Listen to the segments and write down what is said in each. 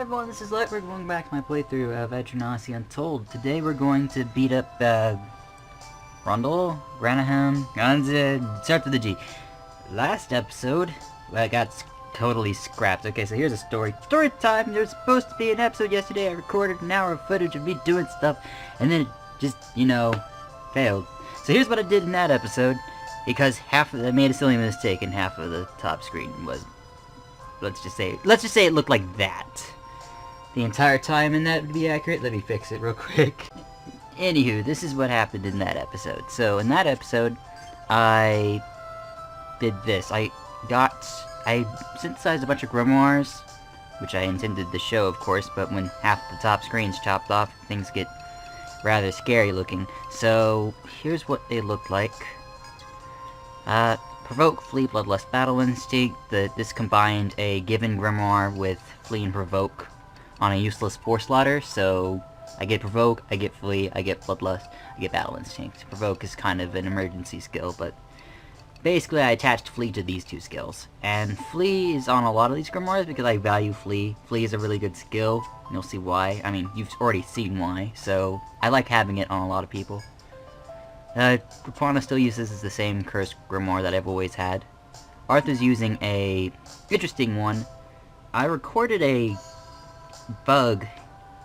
everyone, this is Light. We're going back to my playthrough of Eternasi Untold. Today we're going to beat up, Rundle, Granaham, Ganza, starts with the G. Last episode, I got totally scrapped. Okay, so here's a story. Story time! There was supposed to be an episode yesterday. I recorded an hour of footage of me doing stuff, and then it just, failed. So here's what I did in that episode, because I made a silly mistake, and half of the top screen was, let's just say it looked like that the entire time, and that would be accurate. Let me fix it real quick. Anywho, this is what happened in that episode. So in that episode, I did this. I synthesized a bunch of grimoires, which I intended to show, of course, but when half the top screen's chopped off, things get rather scary looking. So here's what they look like. Provoke, Flee, Bloodlust, Battle Instinct. This combined a given grimoire with Flee and Provoke on a useless Force Slaughter, so I get Provoke, I get Flee, I get Bloodlust, I get Battle Instinct. Provoke is kind of an emergency skill, but basically I attached Flee to these two skills. And Flee is on a lot of these grimoires because I value Flee. Flee is a really good skill, and you'll see why. I mean, you've already seen why, so I like having it on a lot of people. Gudanna still uses the same cursed grimoire that I've always had. Arthur's using a interesting one. I recorded a bug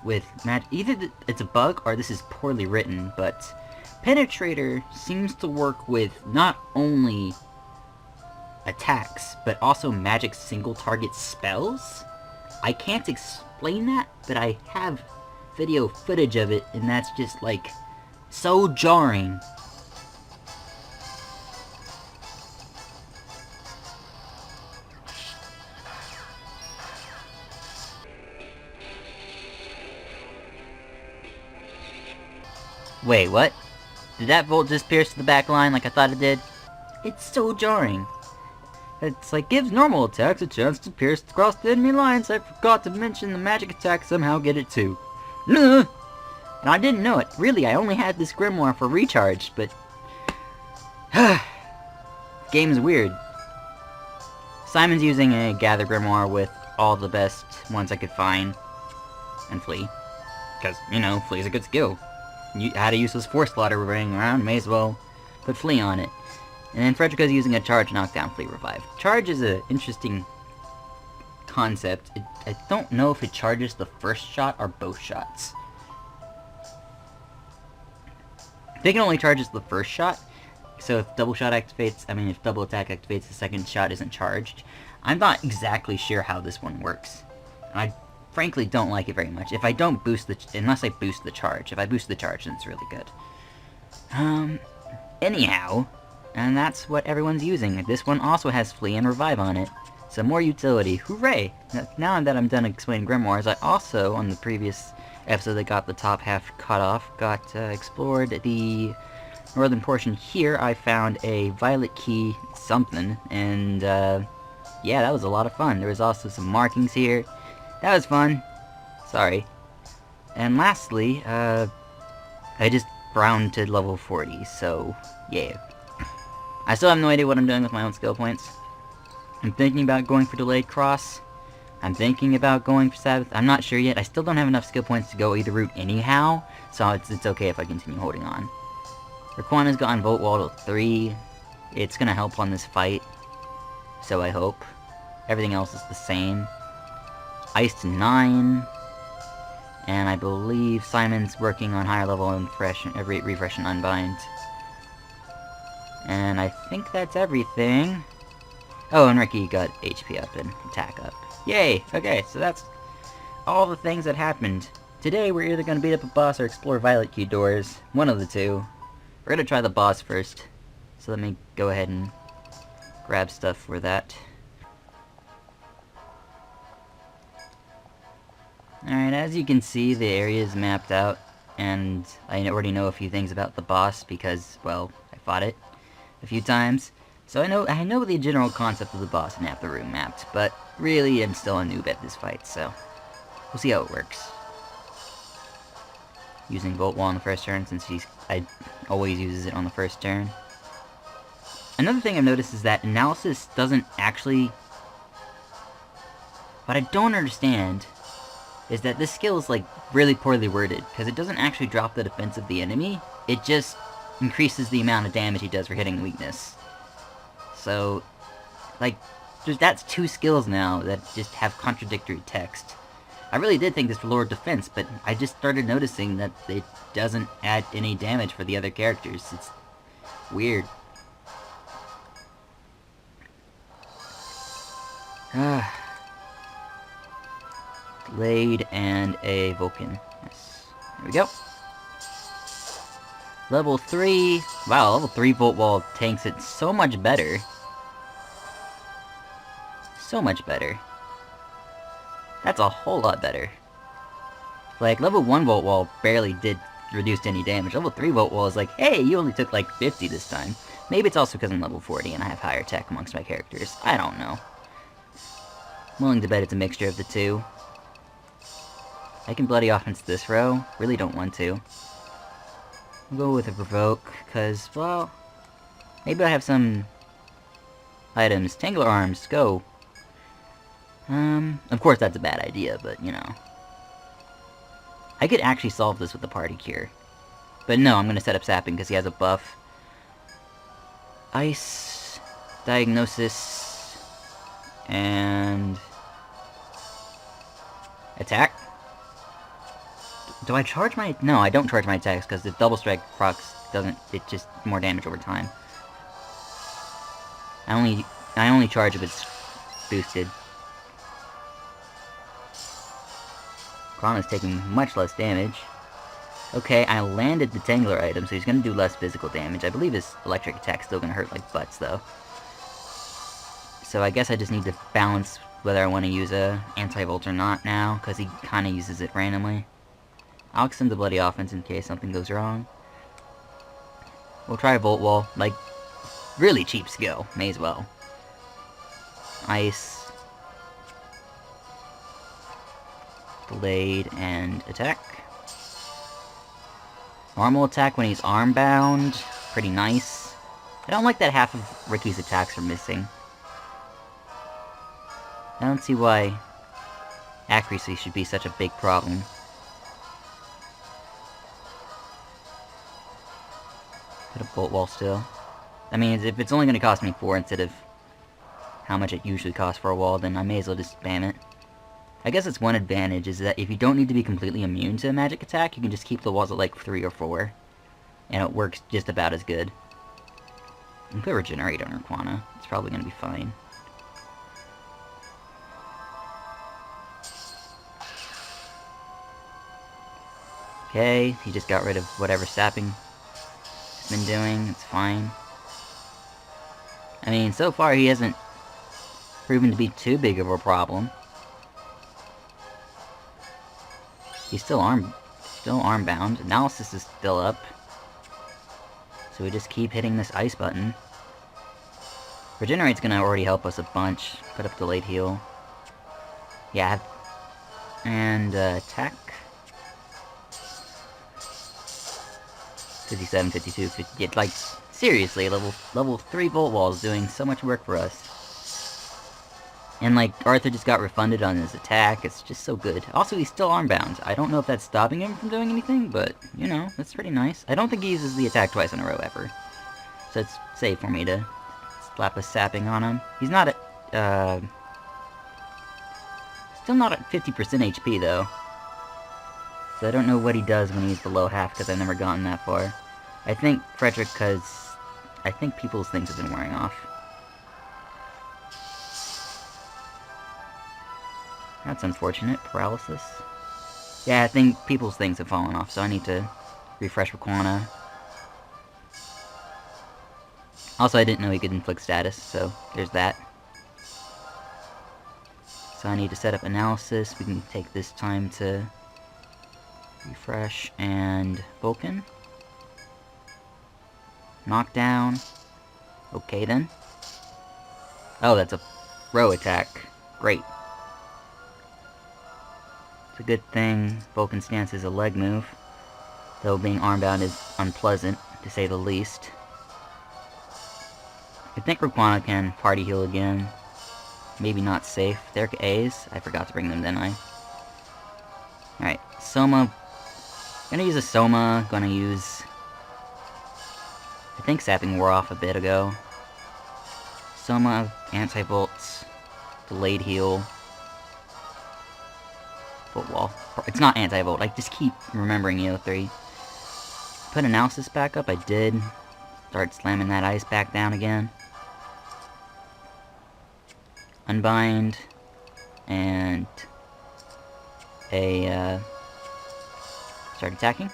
with either it's a bug or this is poorly written, but Penetrator seems to work with not only attacks, but also magic single target spells. I can't explain that, but I have video footage of it, and that's just like so jarring. Wait, what? Did that bolt just pierce the back line like I thought it did? It's so jarring. It's like, gives normal attacks a chance to pierce across the enemy lines. I forgot to mention the magic attacks somehow get it too. And I didn't know it. Really, I only had this grimoire for recharge, but game's weird. Simon's using a gather grimoire with all the best ones I could find. And Flee. Because, Flee's a good skill. You had a useless Force Slaughter running around, may as well put Flee on it. And then Frederica's using a Charge, Knockdown, Flee, Revive. Charge is an interesting concept. I don't know if it charges the first shot or both shots. I think it only charges the first shot, so if double shot activates, if double attack activates, the second shot isn't charged. I'm not exactly sure how this one works. I frankly don't like it very much. If I don't boost unless I boost the charge. If I boost the charge, then it's really good. Anyhow, and that's what everyone's using. This one also has Flee and Revive on it. So more utility. Hooray! Now that I'm done explaining grimoires, I also, on the previous episode that got the top half cut off, explored the northern portion here. I found a violet key something, and yeah, that was a lot of fun. There was also some markings here. That was fun. Sorry. And lastly, I just rounded to level 40, so yeah. I still have no idea what I'm doing with my own skill points. I'm thinking about going for Delayed Cross. I'm thinking about going for Sabbath. I'm not sure yet. I still don't have enough skill points to go either route anyhow, so it's okay if I continue holding on. Raquana's gotten Volt Wall to 3. It's gonna help on this fight, so I hope. Everything else is the same. Ice to 9, and I believe Simon's working on higher level and refresh and unbind. And I think that's everything. Oh, and Ricky got HP up and attack up. Yay! Okay, so that's all the things that happened. Today we're either going to beat up a boss or explore Violet Key doors. One of the two. We're going to try the boss first. So let me go ahead and grab stuff for that. Alright, as you can see, the area is mapped out, and I already know a few things about the boss because, well, I fought it a few times. So I know the general concept of the boss and have the room mapped, but really I'm still a noob at this fight, so we'll see how it works. Using Volt Wall on the first turn since I always uses it on the first turn. Another thing I've noticed is that analysis doesn't actually... What I don't understand is that this skill is, like, really poorly worded, because it doesn't actually drop the defense of the enemy, it just increases the amount of damage he does for hitting weakness. So, like, that's two skills now that just have contradictory text. I really did think this lowered defense, but I just started noticing that it doesn't add any damage for the other characters. It's weird. Blade and a Vulcan. Yes. There we go. Level 3. Wow, level 3 Volt Wall tanks it so much better. So much better. That's a whole lot better. Like, level 1 Volt Wall barely did reduce any damage. Level 3 Volt Wall is like, hey, you only took like 50 this time. Maybe it's also because I'm level 40 and I have higher tech amongst my characters. I don't know. I'm willing to bet it's a mixture of the two. I can bloody offense this row. Really don't want to. I'll go with a provoke, because, well, maybe I have some items. Tangler arms, go. Of course that's a bad idea, but, you know. I could actually solve this with the party cure. But no, I'm gonna set up sapping because he has a buff. Ice, diagnosis, and attack. Do I charge my... No, I don't charge my attacks because the double strike procs doesn't... It just more damage over time. I only charge if it's boosted. Gudanna's taking much less damage. Okay, I landed the Tangler item, so he's gonna do less physical damage. I believe his electric attack's still gonna hurt like butts, though. So I guess I just need to balance whether I want to use a anti-volt or not now, because he kind of uses it randomly. I'll extend the bloody offense in case something goes wrong. We'll try a Volt Wall. Like, really cheap skill. May as well. Ice. Blade and attack. Normal attack when he's arm-bound. Pretty nice. I don't like that half of Ricky's attacks are missing. I don't see why accuracy should be such a big problem. Put a Bolt Wall still. I mean, if it's only going to cost me 4 instead of how much it usually costs for a wall, then I may as well just spam it. I guess it's one advantage is that if you don't need to be completely immune to a magic attack, you can just keep the walls at like 3 or 4. And it works just about as good. And put Regenerate on Urquana. It's probably going to be fine. Okay, he just got rid of whatever sapping he's been doing. It's fine. I mean, so far he hasn't proven to be too big of a problem. He's still arm-bound. Analysis is still up. So we just keep hitting this ice button. Regenerate's gonna already help us a bunch. Put up delayed heal. Yeah. And, attack. 57, 52, 50, like, seriously, level 3 Volt Wall is doing so much work for us. And, like, Arthur just got refunded on his attack, it's just so good. Also, he's still arm-bound. I don't know if that's stopping him from doing anything, but, you know, that's pretty nice. I don't think he uses the attack twice in a row, ever. So it's safe for me to slap a sapping on him. He's not at, still not at 50% HP, though. So I don't know what he does when he's below half, because I've never gotten that far. I think Frederick, because I think people's things have been wearing off. That's unfortunate. Paralysis. Yeah, I think people's things have fallen off, so I need to refresh Urquana. Also, I didn't know he could inflict status, so there's that. So I need to set up analysis. We can take this time to refresh and Vulcan. Knockdown. Okay then. Oh, that's a row attack. Great. It's a good thing Vulcan stance is a leg move. Though being armbound is unpleasant, to say the least. I think Urquana can party heal again. Maybe not safe. They're A's. I forgot to bring them, didn't I? Alright, Soma. Gonna use a Soma. Gonna use... I think Sapping wore off a bit ago. Soma, Anti-Volts, Delayed Heal. Volt Wall. It's not Anti-Volt, I just keep remembering EO3. Put Analysis back up, I did. Start slamming that ice back down again. Unbind. And... start attacking.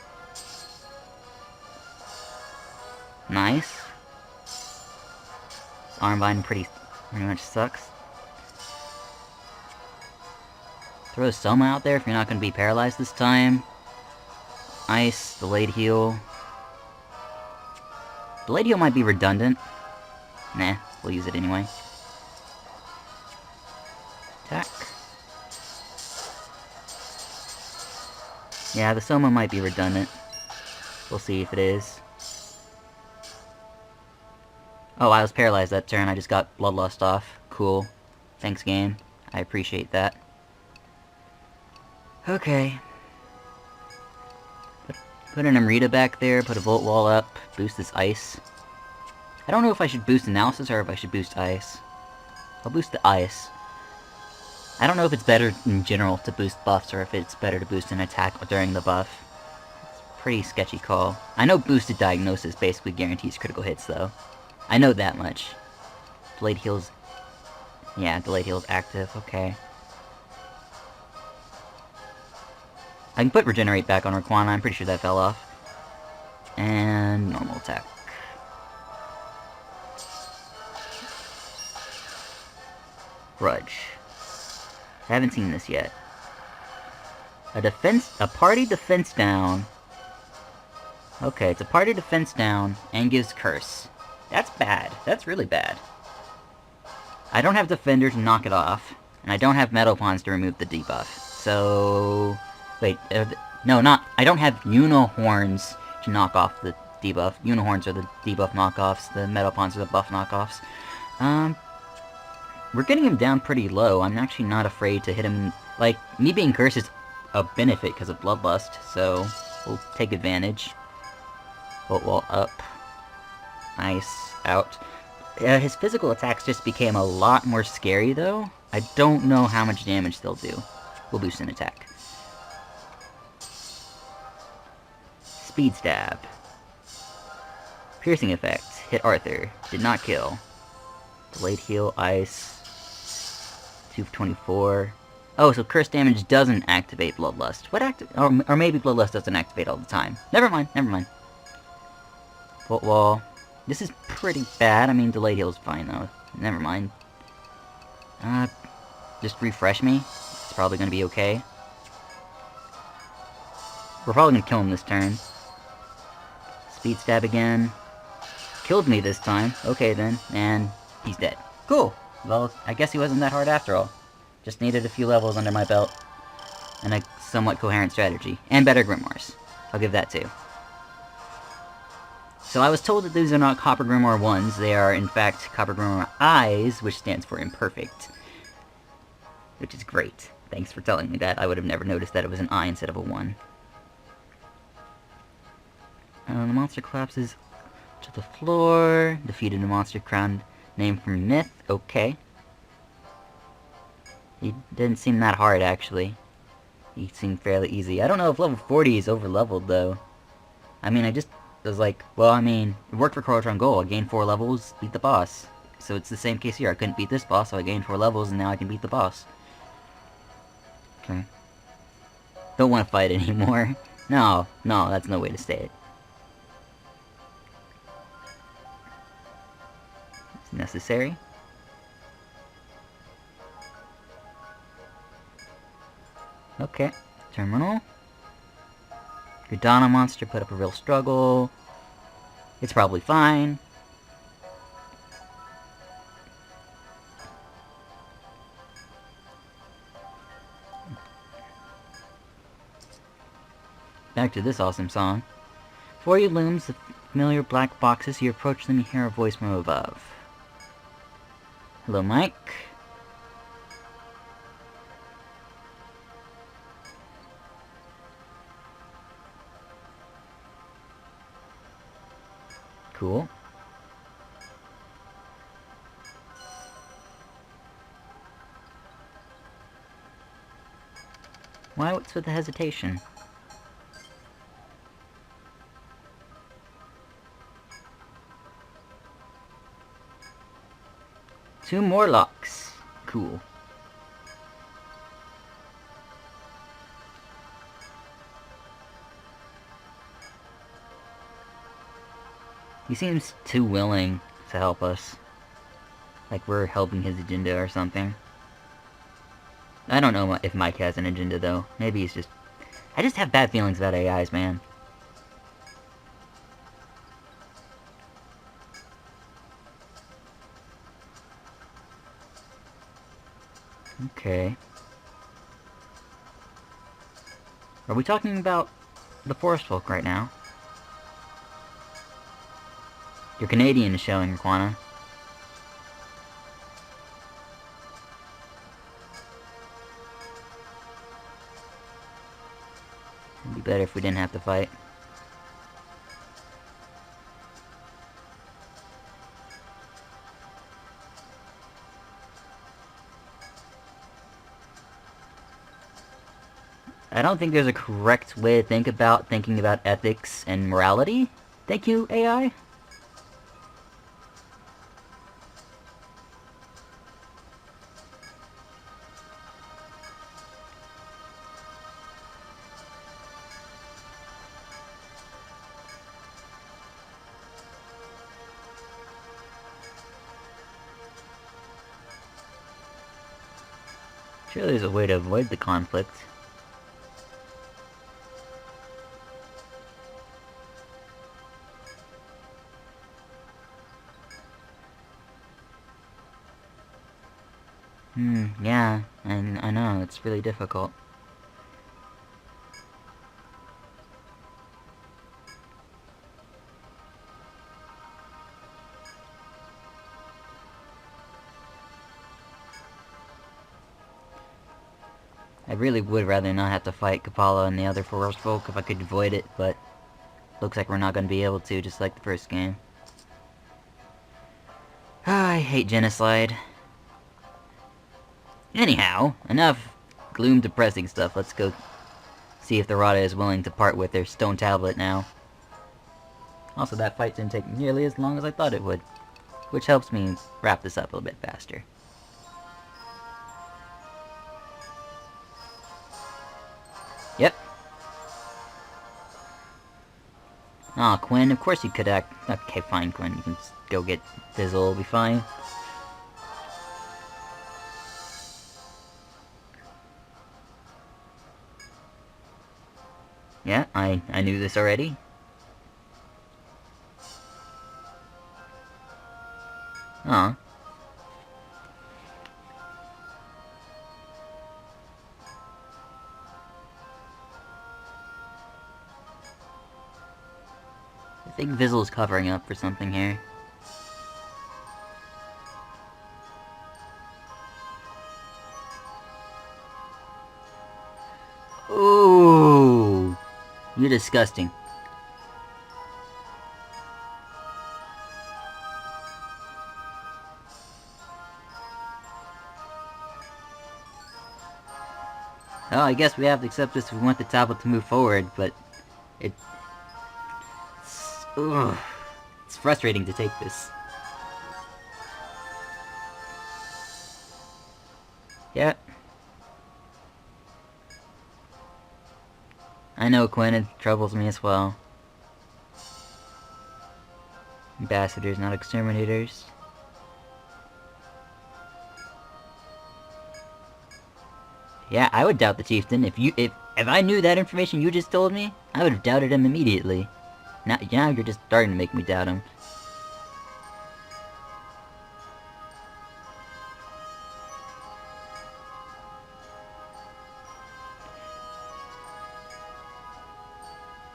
Nice. Armbind pretty much sucks. Throw Soma out there if you're not going to be paralyzed this time. Ice, Delayed Heal. Delayed Heal might be redundant. Nah, we'll use it anyway. Attack. Yeah, the Soma might be redundant. We'll see if it is. Oh, I was paralyzed that turn. I just got Bloodlust off. Cool. Thanks, game. I appreciate that. Okay. Put an Amrita back there, put a Volt Wall up, boost this ice. I don't know if I should boost Analysis or if I should boost ice. I'll boost the ice. I don't know if it's better in general to boost buffs or if it's better to boost an attack during the buff. It's a pretty sketchy call. I know boosted Diagnosis basically guarantees critical hits though. I know that much. Delayed Heal's... yeah, Delayed Heal's active, okay. I can put Regenerate back on Raquana, I'm pretty sure that fell off. And... normal attack. Grudge. Haven't seen this yet. A party defense down. Okay, it's a party defense down, and gives Curse. That's bad. That's really bad. I don't have Defender to knock it off, and I don't have Metal Pawns to remove the debuff. So... wait, no, not... I don't have Unihorns to knock off the debuff. Unihorns are the debuff knockoffs, the Metal Pawns are the buff knockoffs. We're getting him down pretty low. I'm actually not afraid to hit him... like, me being cursed is a benefit because of Bloodlust, so we'll take advantage. Volt Wall up. Nice. Out. His physical attacks just became a lot more scary, though. I don't know how much damage they'll do. We'll boost an attack. Speed Stab. Piercing effect. Hit Arthur. Did not kill. Delayed Heal, Ice. 224. Oh, so curse damage doesn't activate Bloodlust. What or maybe Bloodlust doesn't activate all the time. Never mind, never mind. Volt Wall. This is pretty bad. I mean, Delayed Heal's fine, though. Never mind. Just refresh me. It's probably gonna be okay. We're probably gonna kill him this turn. Speed Stab again. Killed me this time. Okay, then. And he's dead. Cool. Well, I guess he wasn't that hard after all. Just needed a few levels under my belt. And a somewhat coherent strategy. And better Grimoires. I'll give that too. So I was told that these are not Copper Grimoire 1s. They are, in fact, Copper Grimoire I's, which stands for Imperfect. Which is great. Thanks for telling me that. I would have never noticed that it was an I instead of a 1. The monster collapses to the floor. Defeated a monster crowned name from Myth. Okay. He didn't seem that hard, actually. He seemed fairly easy. I don't know if level 40 is over-leveled, though. I mean, I just was like, well, I mean, it worked for Corotron Goal. I gained 4 levels, beat the boss. So it's the same case here. I couldn't beat this boss, so I gained 4 levels, and now I can beat the boss. Okay. Don't want to fight anymore. No, that's no way to say it. It's necessary. Okay. Terminal. Gudanna monster put up a real struggle. It's probably fine. Back to this awesome song. Before you looms the familiar black boxes. You approach them, you hear a voice from above. Hello, Mike. Cool. What's with the hesitation? Two more locks. Cool. He seems too willing to help us. Like we're helping his agenda or something. I don't know if Mike has an agenda though. Maybe he's just... I just have bad feelings about AIs, man. Okay. Are we talking about the forest folk right now? Your Canadian is showing, Raquana. It'd be better if we didn't have to fight. I don't think there's a correct way to thinking about ethics and morality. Thank you, AI. Surely there's a way to avoid the conflict. Yeah, and I know, it's really difficult. I really would rather not have to fight Kapala and the other forest folk if I could avoid it, but looks like we're not going to be able to, just like the first game. I hate genocide. Anyhow, enough gloom depressing stuff. Let's go see if the Rada is willing to part with their stone tablet now. Also, that fight didn't take nearly as long as I thought it would, which helps me wrap this up a little bit faster. Yep. Aw, Quinn, of course you could act... Okay, fine, Quinn, you can just go get Fizzle, it'll be fine. Yeah, I knew this already. Aw. I think Fizzle's covering up for something here. Ooh, you're disgusting. Oh, I guess we have to accept this if we want the tablet to move forward, but it's frustrating to take this. Yeah. I know, Quinn, it troubles me as well. Ambassadors, not exterminators. Yeah, I would doubt the chieftain. If I knew that information you just told me, I would have doubted him immediately. Now you're just starting to make me doubt him.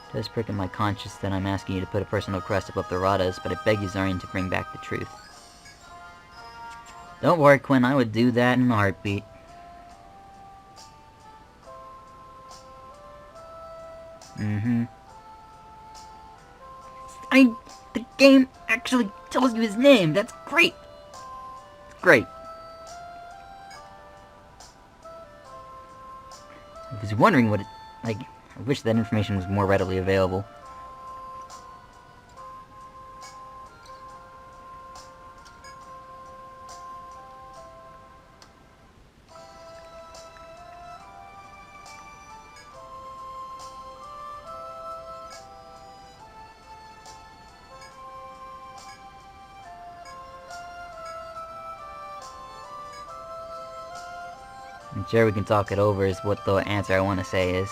It does prick in my conscience that I'm asking you to put a personal request above the Radas, but I beg you, Zarian, to bring back the truth. Don't worry, Quinn, I would do that in a heartbeat. The game actually tells you his name. That's great. It's great. I was wondering what it... like, I wish that information was more readily available. I'm sure we can talk it over is what the answer I want to say is.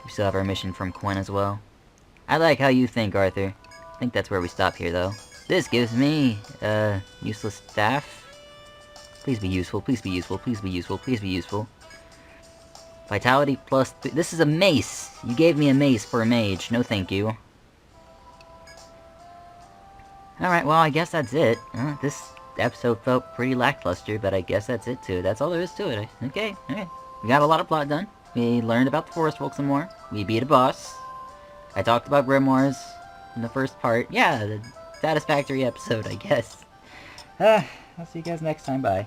We still have our mission from Quinn as well. I like how you think, Arthur. I think that's where we stop here, though. This gives me, useless staff. Please be useful, please be useful, please be useful, please be useful. Vitality plus... this is a mace! You gave me a mace for a mage. No thank you. Alright, well, I guess that's it. This episode felt pretty lackluster, but I guess that's it, too. That's all there is to it. Okay, alright. We got a lot of plot done. We learned about the Forest Folk some more. We beat a boss. I talked about Grimoires in the first part. Yeah, the satisfactory episode, I guess. I'll see you guys next time. Bye.